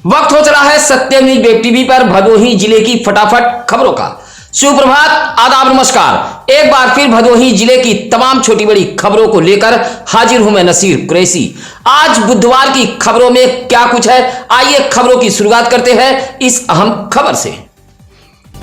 वक्त हो चला है सत्य न्यूज वेब टीवी पर भदोही जिले की फटाफट खबरों का। सुप्रभात, आदाब, नमस्कार। एक बार फिर भदोही जिले की तमाम छोटी बड़ी खबरों को लेकर हाजिर हूं मैं नसीर कुरैशी। आज बुधवार की खबरों में क्या कुछ है, आइए खबरों की शुरुआत करते हैं इस अहम खबर से।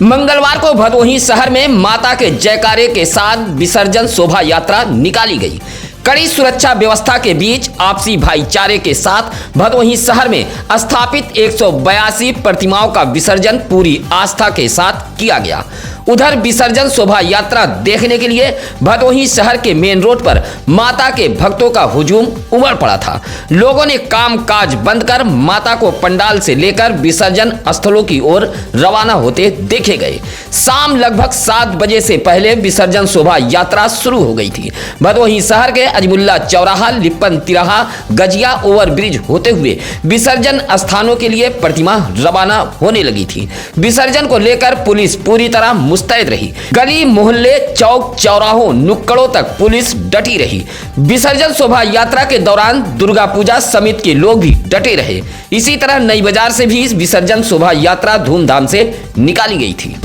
मंगलवार को भदोही शहर में माता के जयकारे के साथ विसर्जन शोभा यात्रा निकाली गई। कड़ी सुरक्षा व्यवस्था के बीच आपसी भाईचारे के साथ भदोही शहर में स्थापित 182 प्रतिमाओं का विसर्जन पूरी आस्था के साथ किया गया। उधर विसर्जन शोभा यात्रा देखने के लिए भदोही शहर के मेन रोड पर माता के भक्तों का हुजूम उमड़ पड़ा था। लोगों ने काम काज बंद कर माता को पंडाल से लेकर विसर्जन स्थलों की ओर रवाना होते देखे गए। शाम लगभग 7 बजे से पहले विसर्जन शोभा यात्रा शुरू हो गई थी। भदोही शहर के अजमुल्ला चौराहा, लिप्पन तिराहा, गजिया ओवरब्रिज होते हुए विसर्जन स्थानों के लिए प्रतिमा रवाना होने लगी थी। विसर्जन को लेकर पुलिस पूरी तरह मुस्तैद रही। गली मोहल्ले, चौक चौराहों, नुक्कड़ों तक पुलिस डटी रही। विसर्जन शोभा यात्रा के दौरान दुर्गा पूजा समिति के लोग भी डटे रहे। इसी तरह नई बाजार से भी विसर्जन शोभा यात्रा धूमधाम से निकाली गई थी।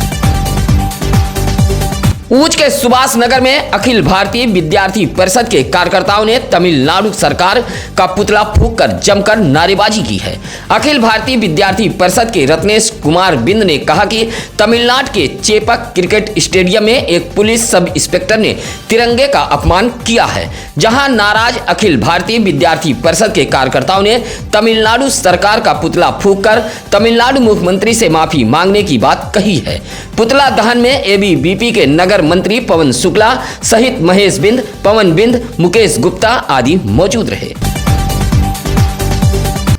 ऊंच के सुभाष नगर में अखिल भारतीय विद्यार्थी परिषद के कार्यकर्ताओं ने तमिलनाडु सरकार का पुतला फूंककर जमकर नारेबाजी की है। अखिल भारतीय विद्यार्थी परिषद के रत्नेश कुमार बिंद ने कहा कि तमिलनाडु के चेपक क्रिकेट स्टेडियम में एक पुलिस सब इंस्पेक्टर ने तिरंगे का अपमान किया है। जहां नाराज अखिल भारतीय विद्यार्थी परिषद के कार्यकर्ताओं ने तमिलनाडु सरकार का पुतला फूंककर तमिलनाडु मुख्यमंत्री से माफी मांगने की बात कही है। पुतला दहन में एबीवीपी के नगर मंत्री पवन शुक्ला सहित महेश बिंद, पवन बिंद, मुकेश गुप्ता आदि मौजूद रहे।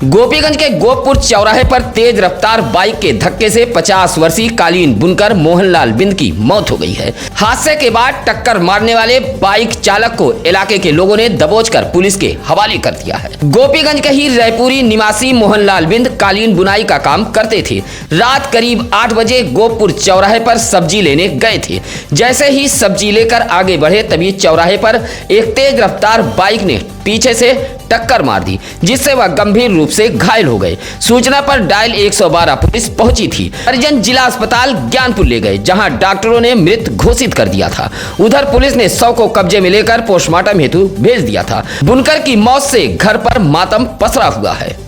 गोपीगंज के गोपपुर चौराहे पर तेज रफ्तार बाइक के धक्के से 50 वर्षीय कालीन बुनकर मोहनलाल बिंद की मौत हो गई है। हादसे के बाद टक्कर मारने वाले बाइक चालक को इलाके के लोगों ने दबोचकर पुलिस के हवाले कर दिया है। गोपीगंज के ही रायपुरी निवासी मोहनलाल बिंद कालीन बुनाई का काम करते थे। रात करीब 8 बजे गोपपुर चौराहे पर सब्जी लेने गए थे। जैसे ही सब्जी लेकर आगे बढ़े तभी चौराहे पर एक तेज रफ्तार बाइक ने पीछे से टक्कर मार दी, जिससे वह गंभीर रूप से घायल हो गए। सूचना पर डायल 112 पुलिस पहुंची थी। परिजन जिला अस्पताल ज्ञानपुर ले गए, जहां डॉक्टरों ने मृत घोषित कर दिया था। उधर पुलिस ने शव को कब्जे में लेकर पोस्टमार्टम हेतु भेज दिया था। बुनकर की मौत से घर पर मातम पसरा हुआ है।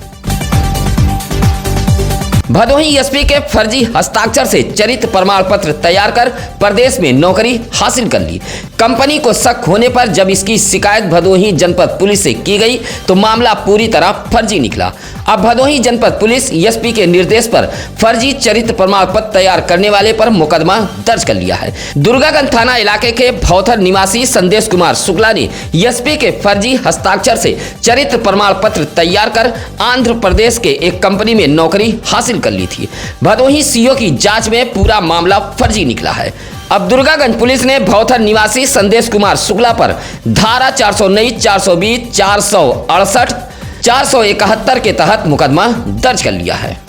भदोही एसपी के फर्जी हस्ताक्षर से चरित्र प्रमाण पत्र तैयार कर प्रदेश में नौकरी हासिल कर ली। कंपनी को शक होने पर जब इसकी शिकायत भदोही जनपद पुलिस से की गई तो मामला पूरी तरह फर्जी निकला। अब भदोही जनपद पुलिस एसपी के निर्देश पर फर्जी चरित्र प्रमाण पत्र तैयार करने वाले पर मुकदमा दर्ज कर लिया है। दुर्गागंज थाना इलाके के भौथर निवासी संदेश कुमार शुक्ला ने एसपी के फर्जी हस्ताक्षर से चरित्र प्रमाण पत्र तैयार कर आंध्र प्रदेश के एक कंपनी में नौकरी हासिल कर ली थी। भदोही सीओ की जांच में पूरा मामला फर्जी निकला है। अब दुर्गागंज पुलिस ने भौथर निवासी संदेश कुमार शुक्ला पर धारा 419, 420, 468, 471 के तहत मुकदमा दर्ज कर लिया है।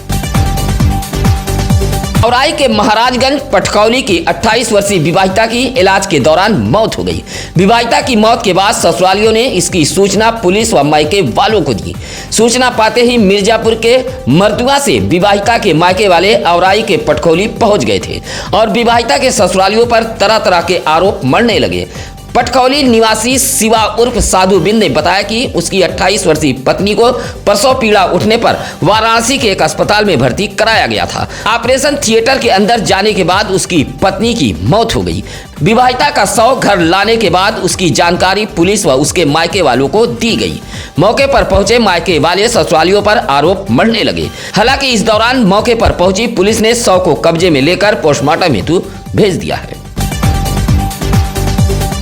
औराई के महाराजगंज पटकौली की 28 वर्षीय विवाहिता की इलाज के दौरान मौत हो गई। विवाहिता की मौत के बाद ससुरालियों ने इसकी सूचना पुलिस व मायके वालों को दी। सूचना पाते ही मिर्जापुर के मर्दुआ से विवाहिता के मायके वाले औराई के पटकौली पहुंच गए थे और विवाहिता के ससुरालियों पर तरह तरह के आरोप मढ़ने लगे। पटकौली निवासी शिवा उर्फ साधु बिंद ने बताया कि उसकी 28 वर्षीय पत्नी को प्रसव पीड़ा उठने पर वाराणसी के एक अस्पताल में भर्ती कराया गया था। ऑपरेशन थिएटर के अंदर जाने के बाद उसकी पत्नी की मौत हो गई। विवाहिता का शव घर लाने के बाद उसकी जानकारी पुलिस व उसके मायके वालों को दी गई। मौके पर पहुंचे मायके वाले ससुरालियों पर आरोप मढ़ने लगे। हालांकि इस दौरान मौके पर पहुंची पुलिस ने शव को कब्जे में लेकर पोस्टमार्टम हेतु भेज दिया है।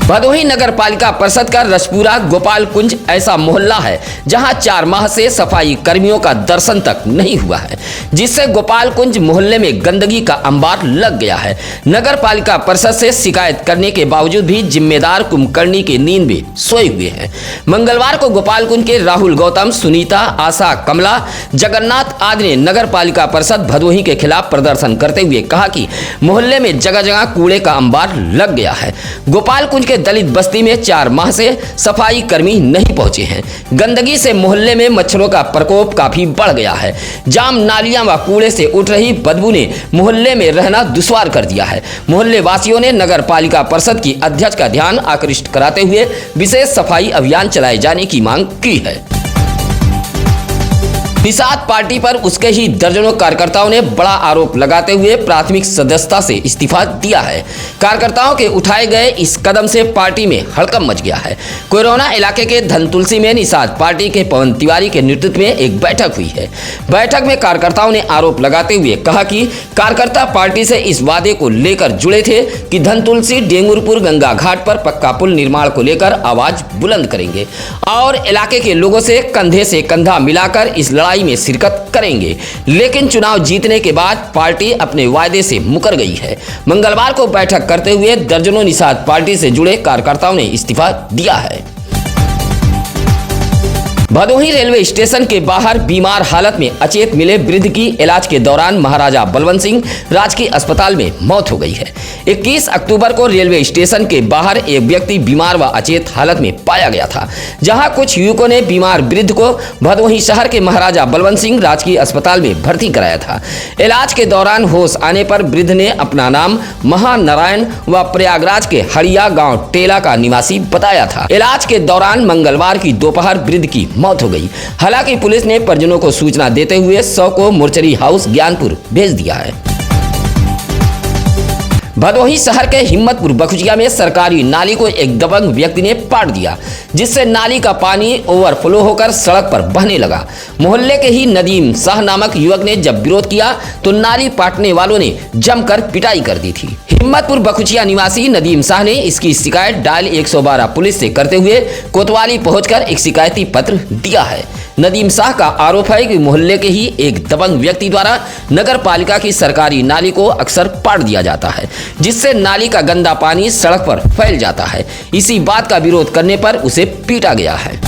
भदोही नगर पालिका परिषद का रसपुरा गोपाल कुंज ऐसा मोहल्ला है जहां 4 माह से सफाई कर्मियों का दर्शन तक नहीं हुआ है, जिससे गोपाल कुंज मोहल्ले में गंदगी का अंबार लग गया है। नगर पालिका परिषद से शिकायत करने के बावजूद भी जिम्मेदार कुंभकर्णी की नींद में सोए हुए हैं। मंगलवार को गोपाल कुंज के राहुल गौतम, सुनीता, आशा, कमला, जगन्नाथ आदि ने नगर पालिका परिषद भदोही के खिलाफ प्रदर्शन करते हुए कहा कि मोहल्ले में जगह जगह कूड़े का अंबार लग गया है। गोपाल कुंज के दलित बस्ती में 4 माह से सफाई कर्मी नहीं पहुंचे हैं। गंदगी से मोहल्ले में मच्छरों का प्रकोप काफी बढ़ गया है। जाम नालियां व कूड़े से उठ रही बदबू ने मोहल्ले में रहना दुश्वार कर दिया है। मोहल्ले वासियों ने नगर पालिका परिषद की अध्यक्ष का ध्यान आकृष्ट कराते हुए विशेष सफाई अभियान चलाए जाने की मांग की है। निषाद पार्टी पर उसके ही दर्जनों कार्यकर्ताओं ने बड़ा आरोप लगाते हुए प्राथमिक सदस्यता से इस्तीफा दिया है। कार्यकर्ताओं के उठाए गए इस कदम से पार्टी में हड़कंप मच गया है। कोयरौना इलाके के धनतुलसी में निषाद पार्टी के पवन तिवारी के नेतृत्व में एक बैठक हुई है। बैठक में कार्यकर्ताओं ने आरोप लगाते हुए कहा कि कार्यकर्ता पार्टी से इस वादे को लेकर जुड़े थे कि धनतुलसी डेंगुरपुर गंगा घाट पर पक्का पुल निर्माण को लेकर आवाज बुलंद करेंगे और इलाके के लोगों से कंधे से कंधा मिलाकर इस लड़ाई में शिरकत करेंगे। लेकिन चुनाव जीतने के बाद पार्टी अपने वायदे से मुकर गई है। मंगलवार को बैठक करते हुए दर्जनों निषाद पार्टी से जुड़े कार्यकर्ताओं ने इस्तीफा दिया है। भदोही रेलवे स्टेशन के बाहर बीमार हालत में अचेत मिले वृद्ध की इलाज के दौरान महाराजा बलवंत सिंह राजकीय अस्पताल में मौत हो गई है। 21 अक्टूबर को रेलवे स्टेशन के बाहर एक व्यक्ति बीमार व अचेत हालत में पाया गया था, जहां कुछ युवकों ने बीमार वृद्ध को भदोही शहर के महाराजा बलवंत सिंह राजकीय अस्पताल में भर्ती कराया था। इलाज के दौरान होश आने पर वृद्ध ने अपना नाम महानारायण व प्रयागराज के हड़िया गाँव टेला का निवासी बताया था। इलाज के दौरान मंगलवार की दोपहर वृद्ध की मौत हो गई। हालांकि पुलिस ने परिजनों को सूचना देते हुए शव को मोर्चरी हाउस ज्ञानपुर भेज दिया है। भदोही शहर के हिम्मतपुर बखुचिया में सरकारी नाली को एक दबंग व्यक्ति ने पाट दिया, जिससे नाली का पानी ओवरफ्लो होकर सड़क पर बहने लगा। मोहल्ले के ही नदीम शाह नामक युवक ने जब विरोध किया तो नाली पाटने वालों ने जमकर पिटाई कर दी थी। हिम्मतपुर बखुचिया निवासी नदीम शाह ने इसकी शिकायत डायल 112 पुलिस से करते हुए कोतवाली पहुंचकर एक शिकायती पत्र दिया है। नदीम शाह का आरोप है कि मोहल्ले के ही एक दबंग व्यक्ति द्वारा नगर पालिका की सरकारी नाली को अक्सर पाट दिया जाता है, जिससे नाली का गंदा पानी सड़क पर फैल जाता है। इसी बात का विरोध करने पर उसे पीटा गया है।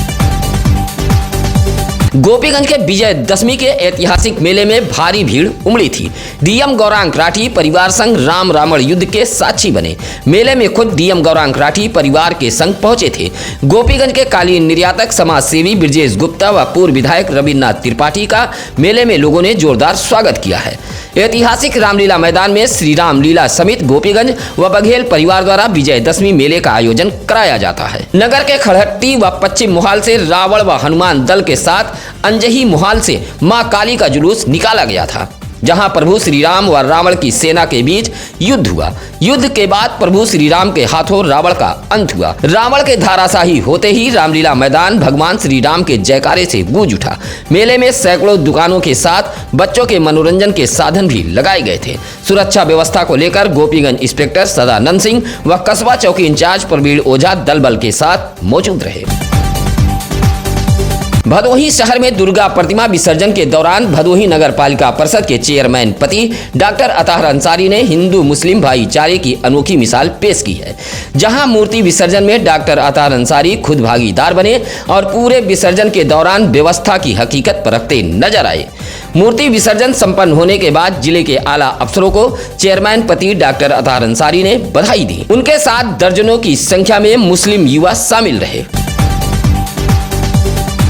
गोपीगंज के विजयदशमी के ऐतिहासिक मेले में भारी भीड़ उमड़ी थी। डीएम गौरांग राठी परिवार संग राम रावण युद्ध के साक्षी बने। मेले में खुद डीएम गौरांग राठी परिवार के संग पहुंचे थे। गोपीगंज के कालीन निर्यातक समाज सेवी ब्रजेश गुप्ता व पूर्व विधायक रविन्द्रनाथ त्रिपाठी का मेले में लोगों ने जोरदार स्वागत किया है। ऐतिहासिक रामलीला मैदान में श्री राम लीला समिति गोपीगंज व बघेल परिवार द्वारा विजयदशमी मेले का आयोजन कराया जाता है। नगर के खड़हट्टी व पश्चिम मोहाल से रावण व हनुमान दल के साथ अंजही मोहाल से मां काली का जुलूस निकाला गया था, जहां प्रभु श्री राम व रावण की सेना के बीच युद्ध हुआ। युद्ध के बाद प्रभु श्री राम के हाथों रावण का अंत हुआ। रावण के धाराशाही होते ही रामलीला मैदान भगवान श्री राम के जयकारे से गूंज उठा। मेले में सैकड़ों दुकानों के साथ बच्चों के मनोरंजन के साधन भी लगाए गए थे। सुरक्षा व्यवस्था को लेकर गोपीगंज इंस्पेक्टर सदानंद सिंह व कस्बा चौकी इंचार्ज प्रवीण ओझा दल बल के साथ मौजूद रहे। भदोही शहर में दुर्गा प्रतिमा विसर्जन के दौरान भदोही नगर पालिका परिषद के चेयरमैन पति डॉक्टर अताहर अंसारी ने हिंदू मुस्लिम भाईचारे की अनोखी मिसाल पेश की है, जहां मूर्ति विसर्जन में डॉक्टर अताहर अंसारी खुद भागीदार बने और पूरे विसर्जन के दौरान व्यवस्था की हकीकत परखते नजर आए। मूर्ति विसर्जन संपन्न होने के बाद जिले के आला अफसरों को चेयरमैन पति डॉक्टर अताहर अंसारी ने बधाई दी। उनके साथ दर्जनों की संख्या में मुस्लिम युवा शामिल रहे।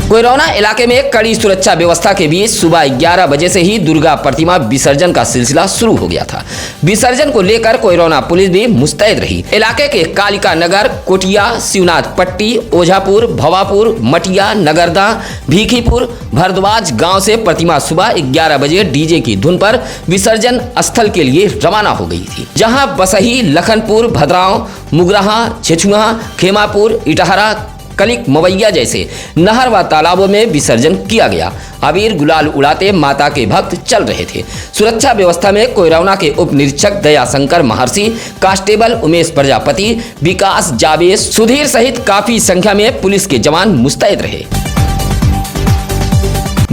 कोयरौना इलाके में कड़ी सुरक्षा व्यवस्था के बीच सुबह 11 बजे से ही दुर्गा प्रतिमा विसर्जन का सिलसिला शुरू हो गया था। विसर्जन को लेकर कोयरौना पुलिस भी मुस्तैद रही। इलाके के कालिका नगर, कोटिया, शिवनाथ पट्टी, ओझापुर, भवापुर, मटिया, नगरदा, भीखीपुर, भरद्वाज गांव से प्रतिमा सुबह 11 बजे डीजे की धुन पर विसर्जन स्थल के लिए रवाना हो गई थी, जहां बसही, लखनपुर, भद्रांव, मुगराहा, छेछुआ, खेमापुर, इटहरा, कलिक, मवैया जैसे नहर व तालाबों में विसर्जन किया गया। अबीर गुलाल उड़ाते माता के भक्त चल रहे थे। सुरक्षा व्यवस्था में कोयरौना के उप निरीक्षक दयाशंकर महर्षि, कांस्टेबल उमेश प्रजापति, विकास जावेद, सुधीर सहित काफी संख्या में पुलिस के जवान मुस्तैद रहे।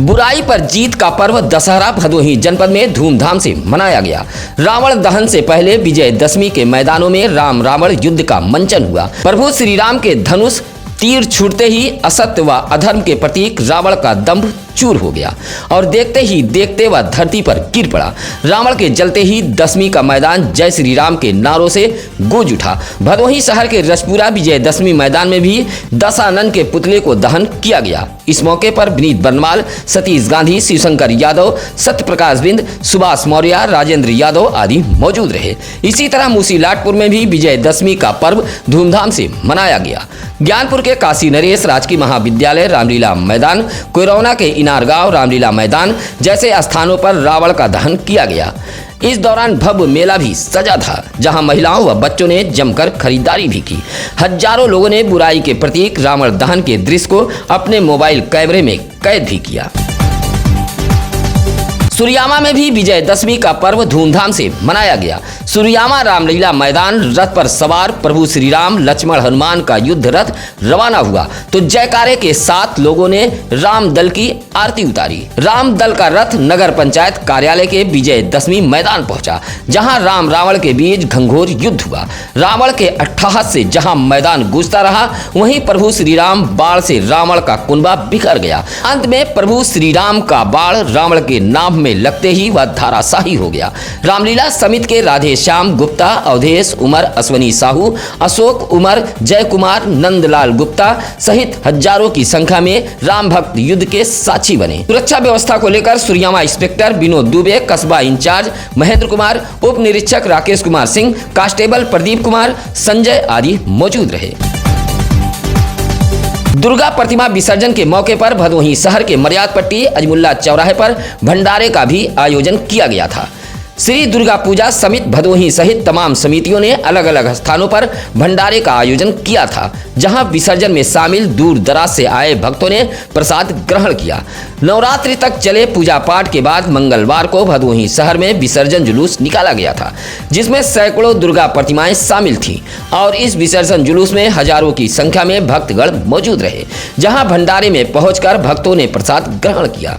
बुराई पर जीत का पर्व दशहरा भदोही जनपद में धूमधाम से मनाया गया। रावण दहन से पहले विजयदशमी के मैदानों में राम रावण युद्ध का मंचन हुआ। प्रभु श्री राम के धनुष तीर छूटते ही असत्य व अधर्म के प्रतीक रावण का दंभ चूर हो गया और देखते ही देखते वह धरती पर गिर पड़ा। रावण के जलते ही दशमी का मैदान जय श्री राम के नारों से गूंज उठा। भदोही शहर के रजपुरा विजयदशमी मैदान में भी दशानन के पुतले को दहन किया गया। इस मौके पर विनीत बर्नवाल, सतीश गांधी, शिवशंकर यादव, सत्यप्रकाश बिंद, सुभाष मौर्य, राजेंद्र यादव आदि मौजूद रहे। इसी तरह मूसीलाटपुर में भी विजयदशमी का पर्व धूमधाम से मनाया गया। ज्ञानपुर के काशी नरेश राजकीय महाविद्यालय, रामलीला मैदान, कोयरौना के इनार गांव, रामलीला मैदान जैसे स्थानों पर रावण का दहन किया गया। इस दौरान भव्य मेला भी सजा था, जहां महिलाओं व बच्चों ने जमकर खरीदारी भी की। हजारों लोगों ने बुराई के प्रतीक रावण दहन के दृश्य को अपने मोबाइल कैमरे में कैद भी किया। सूर्यामा में भी विजयदशमी का पर्व धूमधाम से मनाया गया। सूर्यामा रामलीला मैदान रथ पर सवार प्रभु श्री राम, लक्ष्मण, हनुमान का युद्ध रथ रवाना हुआ तो जयकारे के साथ लोगों ने राम दल की आरती उतारी। राम दल का रथ नगर पंचायत कार्यालय के विजयदशमी मैदान पहुंचा, जहां राम रावण के बीच घंघोर युद्ध हुआ। रावण के अट्टहास से जहां मैदान गूंजता रहा, वहीं प्रभु श्री राम बाण से रावण का कुनबा बिखर गया। अंत में प्रभु श्री राम का बाण रावण के नाभ में लगते ही वह धाराशाही हो गया। रामलीला समिति के राधे श्याम गुप्ता, अवधेश उमर, अश्वनी साहू, अशोक उमर, जय कुमार, नंदलाल गुप्ता सहित हजारों की संख्या में राम भक्त युद्ध के साक्षी बने। सुरक्षा व्यवस्था को लेकर सूर्यामा इंस्पेक्टर विनोद दुबे, कस्बा इंचार्ज महेंद्र कुमार, उप निरीक्षक राकेश कुमार सिंह, कांस्टेबल प्रदीप कुमार, संजय आदि मौजूद रहे। दुर्गा प्रतिमा विसर्जन के मौके पर भदोही शहर के मर्याद पट्टी अजमुल्ला चौराहे पर भंडारे का भी आयोजन किया गया था। श्री दुर्गा पूजा समिति भदोही सहित तमाम समितियों ने अलग अलग स्थानों पर भंडारे का आयोजन किया था, जहां विसर्जन में शामिल दूर दराज से आए भक्तों ने प्रसाद ग्रहण किया। नवरात्रि तक चले पूजा पाठ के बाद मंगलवार को भदोही शहर में विसर्जन जुलूस निकाला गया था, जिसमें सैकड़ों दुर्गा प्रतिमाएं शामिल थीं और इस विसर्जन जुलूस में हजारों की संख्या में भक्तगण मौजूद रहे, जहां भंडारे में पहुंचकर भक्तों ने प्रसाद ग्रहण किया।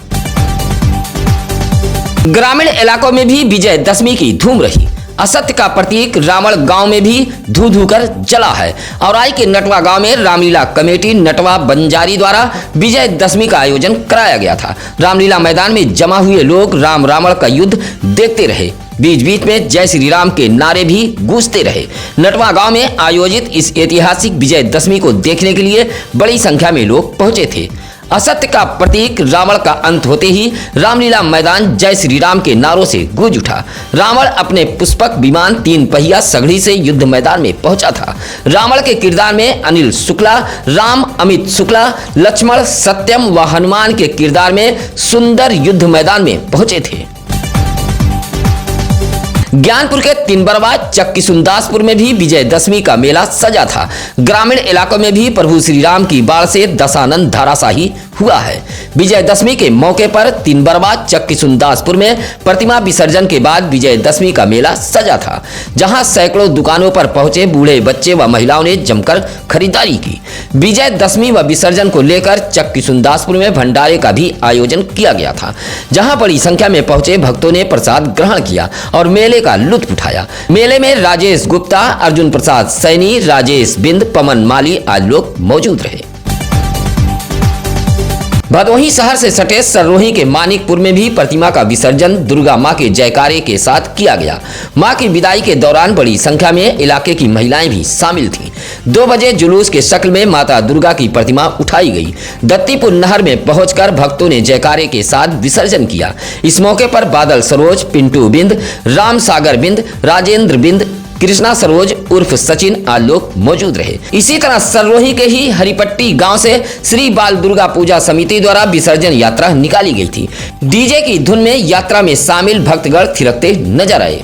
ग्रामीण इलाकों में भी विजयदशमी की धूम रही। असत्य का प्रतीक रावण गांव में भी धू धू कर जला है। औराई के नटवा गांव में रामलीला कमेटी नटवा बंजारी द्वारा विजयदशमी का आयोजन कराया गया था। रामलीला मैदान में जमा हुए लोग राम रावण का युद्ध देखते रहे। बीच बीच में जय श्री राम के नारे भी गूंजते रहे। नटवा गांव में आयोजित इस ऐतिहासिक विजयदशमी को देखने के लिए बड़ी संख्या में लोग पहुंचे थे। असत्य का प्रतीक रावण का अंत होते ही रामलीला मैदान जय श्री राम के नारों से गूंज उठा। रावण अपने पुष्पक विमान 3 पहिया सगड़ी से युद्ध मैदान में पहुंचा था। रावण के किरदार में अनिल शुक्ला, राम अमित शुक्ला, लक्ष्मण सत्यम व हनुमान के किरदार में सुंदर युद्ध मैदान में पहुंचे थे। ज्ञानपुर के तिनबरवा चक्की सुंदासपुर में भी विजयदशमी का मेला सजा था। ग्रामीण इलाकों में भी प्रभु श्री राम की बाण से दशानन धाराशाही हुआ है। विजयदशमी के मौके पर तिनबरवा चक्की सुंदासपुर में प्रतिमा विसर्जन के बाद विजयदशमी का मेला सजा था, जहां सैकड़ों दुकानों पर पहुंचे बूढ़े बच्चे व महिलाओं ने जमकर खरीदारी की। विजयदशमी व विसर्जन को लेकर चक्की सुंदासपुर में भंडारे का भी आयोजन किया गया था, जहां बड़ी संख्या में पहुंचे भक्तों ने प्रसाद ग्रहण किया और मेले का लुत्फ उठाया। मेले में राजेश गुप्ता, अर्जुन प्रसाद सैनी, राजेश बिंद, पवन माली आदि लोग मौजूद रहे। भदोही शहर से सटे सररोही के मानिकपुर में भी प्रतिमा का विसर्जन दुर्गा मां के जयकारे के साथ किया गया। मां की विदाई के दौरान बड़ी संख्या में इलाके की महिलाएं भी शामिल थीं। 2 बजे जुलूस के शक्ल में माता दुर्गा की प्रतिमा उठाई गई। दत्तीपुर नहर में पहुंचकर भक्तों ने जयकारे के साथ विसर्जन किया। इस मौके पर बादल सरोज, पिंटू बिंद, राम सागर बिंद, राजेंद्र बिंद, कृष्णा सरोज उर्फ सचिन आदि लोग मौजूद रहे। इसी तरह सररोही के ही हरिपट्टी गांव से श्री बाल दुर्गा पूजा समिति द्वारा विसर्जन यात्रा निकाली गई थी। डीजे की धुन में यात्रा में शामिल भक्तगण थिरकते नजर आए।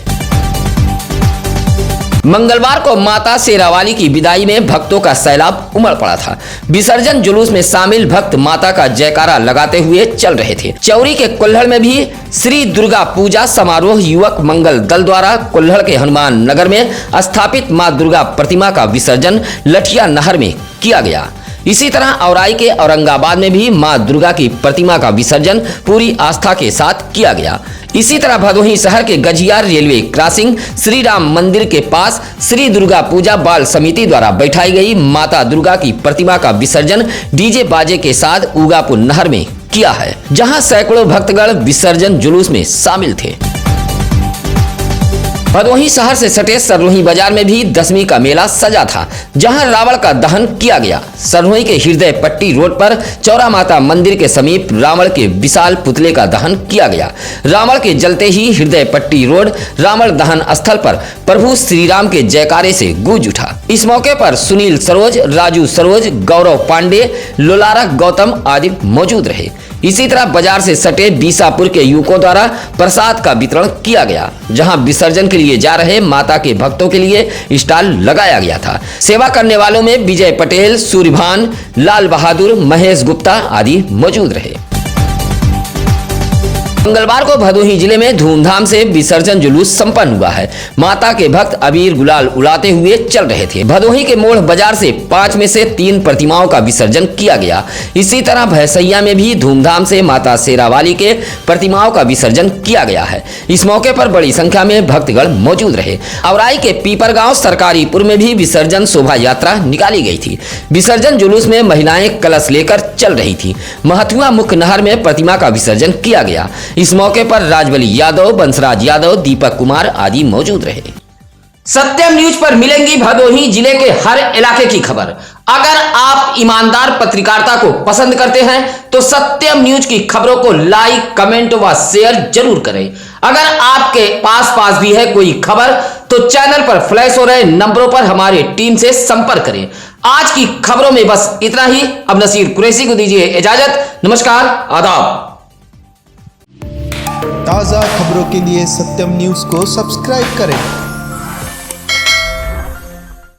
मंगलवार को माता शेरावाली की विदाई में भक्तों का सैलाब उमड़ पड़ा था। विसर्जन जुलूस में शामिल भक्त माता का जयकारा लगाते हुए चल रहे थे। चौरी के कुल्हड़ में भी श्री दुर्गा पूजा समारोह युवक मंगल दल द्वारा कुल्हड़ के हनुमान नगर में स्थापित मां दुर्गा प्रतिमा का विसर्जन लठिया नहर में किया गया। इसी तरह औराई के औरंगाबाद में भी मां दुर्गा की प्रतिमा का विसर्जन पूरी आस्था के साथ किया गया। इसी तरह भदोही शहर के गजियार रेलवे क्रॉसिंग श्री राम मंदिर के पास श्री दुर्गा पूजा बाल समिति द्वारा बैठाई गई माता दुर्गा की प्रतिमा का विसर्जन डीजे बाजे के साथ उगापुर नहर में किया है, जहां सैकड़ों भक्तगण विसर्जन जुलूस में शामिल थे। भदोही शहर से सटे सरलोही बाजार में भी दशमी का मेला सजा था, जहां रावण का दहन किया गया। सरलोही के हृदय पट्टी रोड पर चौरा माता मंदिर के समीप रावण के विशाल पुतले का दहन किया गया। रावण के जलते ही हृदय पट्टी रोड रावण दहन स्थल पर प्रभु श्री राम के जयकारे से गूंज उठा। इस मौके पर सुनील सरोज, राजू सरोज, गौरव पांडे, लोलारक गौतम आदि मौजूद रहे। इसी तरह बाजार से सटे बीसापुर के युवकों द्वारा प्रसाद का वितरण किया गया, जहां विसर्जन के लिए जा रहे माता के भक्तों के लिए स्टॉल लगाया गया था। सेवा करने वालों में विजय पटेल, सूर्यभान, लाल बहादुर, महेश गुप्ता आदि मौजूद रहे। मंगलवार को भदोही जिले में धूमधाम से विसर्जन जुलूस संपन्न हुआ है। माता के भक्त अबीर गुलाल उड़ाते हुए चल रहे थे। भदोही के मोड़ बाजार से 5 में से 3 प्रतिमाओं का विसर्जन किया गया। इसी तरह भैसैया में भी धूमधाम से माता शेरावाली के प्रतिमाओं का विसर्जन किया गया है। इस मौके पर बड़ी संख्या में भक्तगण मौजूद रहे। औराई के पीपर गांव सरकारीपुर में भी विसर्जन शोभा यात्रा निकाली गई थी। विसर्जन जुलूस में महिलाएं कलश लेकर चल रही थी। महथुआ मुख्य नहर में प्रतिमा का विसर्जन किया गया। इस मौके पर राजबली यादव, बंसराज यादव, दीपक कुमार आदि मौजूद रहे। सत्यम न्यूज पर मिलेंगी भदोही जिले के हर इलाके की खबर। अगर आप ईमानदार पत्रकारिता को पसंद करते हैं तो सत्यम न्यूज की खबरों को लाइक, कमेंट व शेयर जरूर करें। अगर आपके पास भी है कोई खबर तो चैनल पर फ्लैश हो रहे नंबरों पर हमारी टीम से संपर्क करें। आज की खबरों में बस इतना ही। अब नसीर कुरैशी को दीजिए इजाजत। नमस्कार, आदाब। ताज़ा खबरों के लिए सत्यम न्यूज़ को सब्सक्राइब करें।